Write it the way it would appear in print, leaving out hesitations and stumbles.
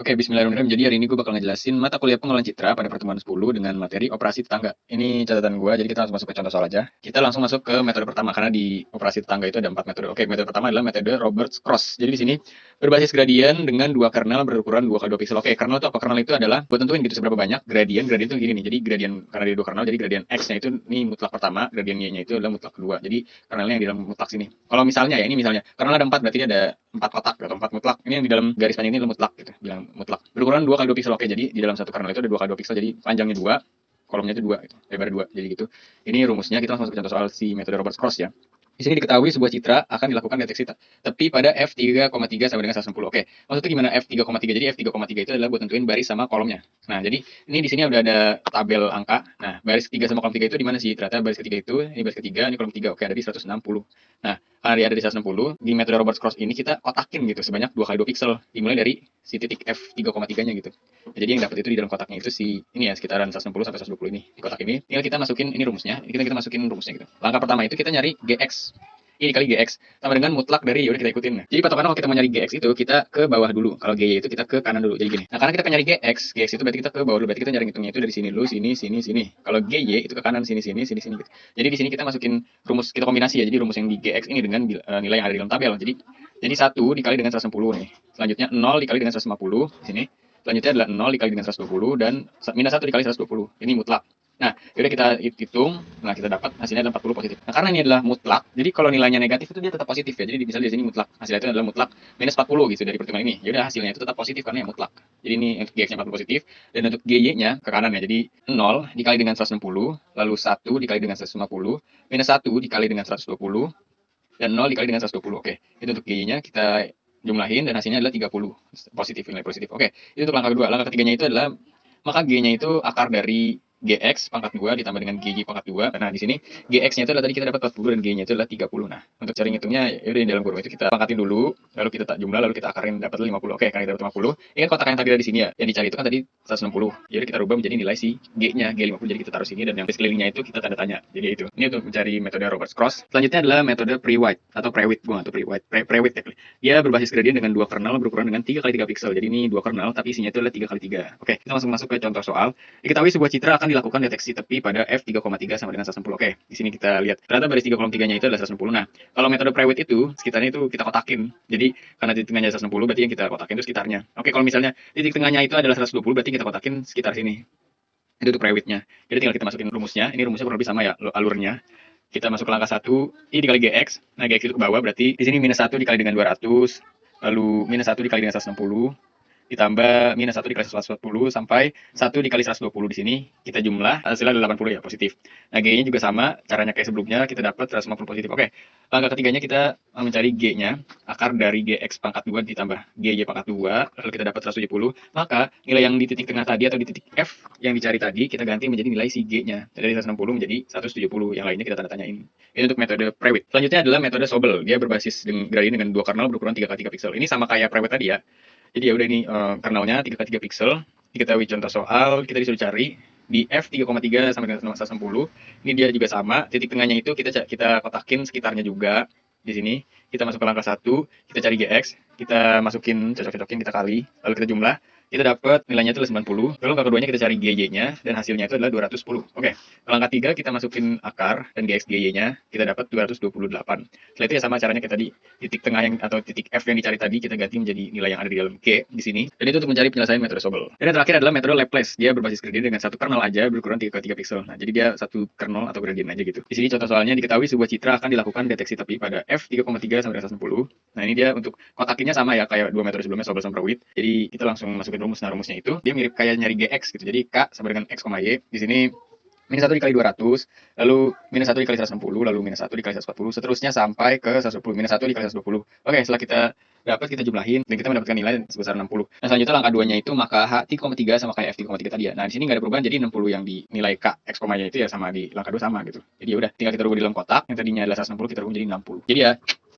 Oke, bismillahirrahmanirrahim. Jadi hari ini gue bakal ngejelasin mata kuliah pengolahan citra pada pertemuan 10 dengan materi operasi tetangga. Ini catatan gue, jadi kita langsung masuk ke contoh soal aja. Kita langsung masuk ke metode pertama, karena di operasi tetangga itu ada 4 metode. Oke, metode pertama adalah metode Roberts Cross. Jadi di sini berbasis gradien dengan dua kernel berukuran 2 kali 2 piksel. Oke, kernel itu apa? Kernel itu adalah, buat tentuin gitu seberapa banyak gradien. Gradien itu gini nih, jadi gradien, karena ada 2 kernel, jadi gradien X-nya itu, ini mutlak pertama, gradien Y-nya itu adalah mutlak kedua. Jadi kernelnya yang di dalam mutlak sini. Kalau misalnya ya, ini misalnya, kernel ada 4, berarti ada 4 kotak atau 4 mutlak. Ini yang di dalam garis panjang ini adalah mutlak gitu, bilang mutlak. Berukuran 2 kali 2 piksel. Oke, jadi di dalam satu kernel itu ada 2 kali 2 piksel, jadi panjangnya 2, kolomnya itu 2 gitu, lebarnya 2. Jadi gitu. Ini rumusnya, kita langsung masuk ke contoh soal si metode Roberts Cross ya. Di sini diketahui sebuah citra akan dilakukan deteksi tepi pada f3,3 sama dengan 160. Oke, maksudnya gimana f3,3? Jadi f3,3 itu adalah buat tentuin baris sama kolomnya. Nah, jadi ini di sini udah ada tabel angka. Nah, baris ketiga sama kolom 3 itu di mana sih? Ternyata baris ketiga itu, ini baris ketiga, ini kolom 3. Oke, ada di 160. Nah, karena dia ada di 160, di metode Roberts Cross ini kita kotakin gitu sebanyak 2 kali 2 piksel, dimulai dari si titik f3,3-nya gitu. Jadi yang dapat itu di dalam kotaknya itu si ini ya, sekitaran 160 sampai 120 ini. Di kotak ini tinggal kita masukin ini rumusnya, kita masukin rumusnya gitu. Langkah pertama itu kita nyari GX. Ini dikali GX sama dengan mutlak dari, yaudah kita ikutin. Jadi patokannya kalau kita mau nyari GX itu kita ke bawah dulu. Kalau GY itu kita ke kanan dulu. Jadi gini. Nah, karena kita nyari GX itu berarti kita ke bawah dulu. Berarti kita nyari hitungnya itu dari sini dulu, sini, sini, sini. Kalau GY itu ke kanan, sini, sini, sini, sini gitu. Jadi di sini kita masukin rumus, kita kombinasi ya. Jadi rumus yang di GX ini dengan nilai yang ada di dalam tabel. Jadi 1 dikali dengan 160 nih. Selanjutnya 0 dikali dengan 150 di sini. Selanjutnya adalah 0 dikali dengan 120 dan minus 1 dikali 120. Ini mutlak. Nah, yaudah kita hitung, nah kita dapat hasilnya adalah 40 positif. Nah, karena ini adalah mutlak, jadi kalau nilainya negatif itu dia tetap positif ya. Jadi misalnya di sini mutlak, hasilnya itu adalah mutlak minus 40 gitu dari perhitungan ini. Yaudah hasilnya itu tetap positif karena ya mutlak. Jadi ini untuk GX-nya 40 positif, dan untuk GY-nya ke kanan ya. Jadi 0 dikali dengan 160, lalu 1 dikali dengan 150, minus 1 dikali dengan 120, dan 0 dikali dengan 120. Oke, itu untuk GY-nya kita jumlahin dan hasilnya adalah 30 positif, nilai positif. Oke, itu untuk langkah kedua. Langkah ketiganya itu adalah, maka G-nya itu akar dari GX pangkat 2 ditambah dengan GY pangkat 2. Nah, di sini GX-nya itu adalah tadi kita dapat 40 dan G-nya itu adalah 30. Nah, untuk cari ngitungnya ya udah di dalam kurva itu kita pangkatin dulu, lalu kita tak jumlah, lalu kita akarin dapat 50. Oke, karena kita dapat 50. Ini kan kotak yang tadi ada di sini ya. Yang dicari itu kan tadi 160. Jadi kita rubah menjadi nilai si G-nya, G50. Jadi kita taruh sini dan yang sekelilingnya itu kita tanda tanya. Jadi itu. Ini untuk mencari metode Roberts Cross. Selanjutnya adalah metode Prewitt atau Prewitt, gua atau Prewitt. Prewitt ya. Dia berbasis gradien dengan 2 kernel berukuran dengan 3 kali 3 piksel. Jadi ini 2 kernel tapi isinya itu adalah 3 kali 3. Oke, kita langsung masuk ke contoh soal. Diketahui sebuah citra akan dilakukan deteksi tepi pada f3,3 sama dengan 160. Oke, di sini kita lihat. Ternyata baris 3 kolom 3-nya itu adalah 160. Nah, kalau metode Prewitt itu sekitarnya itu kita kotakin. Jadi karena titik tengahnya 160 berarti yang kita kotakin itu sekitarnya. Oke, kalau misalnya titik tengahnya itu adalah 120 berarti kita kotakin sekitar sini. Itu untuk Prewitt-nya. Jadi tinggal kita masukin rumusnya. Ini rumusnya kurang lebih sama ya alurnya. Kita masuk ke langkah 1, I dikali GX. Nah, GX itu ke bawah berarti di sini minus 1 dikali dengan 200, lalu minus 1 dikali dengan 160, ditambah minus 1 dikali 140 sampai 1 dikali 120 di sini kita jumlah hasilnya adalah 80 ya, positif. Nah, G-nya juga sama, caranya kayak sebelumnya, kita dapat 150 positif. Oke, langkah ketiganya kita mencari G-nya, akar dari GX pangkat 2 ditambah GY pangkat 2, lalu kita dapat 170. Maka nilai yang di titik tengah tadi atau di titik F yang dicari tadi kita ganti menjadi nilai si G-nya. Dari 160 menjadi 170, yang lainnya kita tanda tanyain. Ini untuk metode Prewitt. Selanjutnya adalah metode Sobel. Dia berbasis gradien dengan 2 kernel berukuran 3 kali 3 piksel. Ini sama kayak Prewitt tadi ya. Jadi ya udah ini kernelnya 3 kali 3 piksel. Diketahui contoh soal, kita disuruh cari di f3,3 sampai dengan 160. Ini dia juga sama, titik tengahnya itu kita kotakin sekitarnya juga. Di sini kita masuk ke langkah 1, kita cari GX, kita masukin, cocok-cocokin, kita kali, lalu kita jumlah. Kita dapat nilainya itu adalah 90. Lalu langkah keduanya kita cari GY-nya dan hasilnya itu adalah 210. Oke. Langkah 3 kita masukin akar dan GX GY-nya, kita dapat 228. Setelah itu ya sama caranya kayak tadi, titik tengah yang atau titik F yang dicari tadi kita ganti menjadi nilai yang ada di dalam G di sini. Dan itu untuk mencari penyelesaian metode Sobel. Dan yang terakhir adalah metode Laplace. Dia berbasis gradien dengan satu kernel aja berukuran 3 kali 3 piksel. Nah, jadi dia satu kernel atau gradien aja gitu. Di sini contoh soalnya diketahui sebuah citra akan dilakukan deteksi tepi pada f3,3 sampai dengan 160. Nah, ini dia untuk kotakinnya sama ya kayak 2 metode sebelumnya, Sobel sama Prewitt. Jadi kita langsung masukin rumus. Nah, rumusnya itu dia mirip kayak nyari GX gitu. Jadi K sama dengan X, Y. Di sini minus 1 dikali 200, lalu minus 1 dikali 160, lalu minus 1 dikali 140, seterusnya sampai ke 120, minus 1 dikali 120. Oke, setelah kita dapat, kita jumlahin, dan kita mendapatkan nilai sebesar 60. Nah, selanjutnya langkah 2-nya itu, maka H3,3 sama kayak F3,3 tadi ya. Nah, di sini nggak ada perubahan, jadi 60 yang di nilai K, X, Y itu ya sama di langkah 2 sama gitu. Jadi ya udah, tinggal kita rubah di dalam kotak, yang tadinya adalah 160, kita rubah jadi 60. Jadi ya,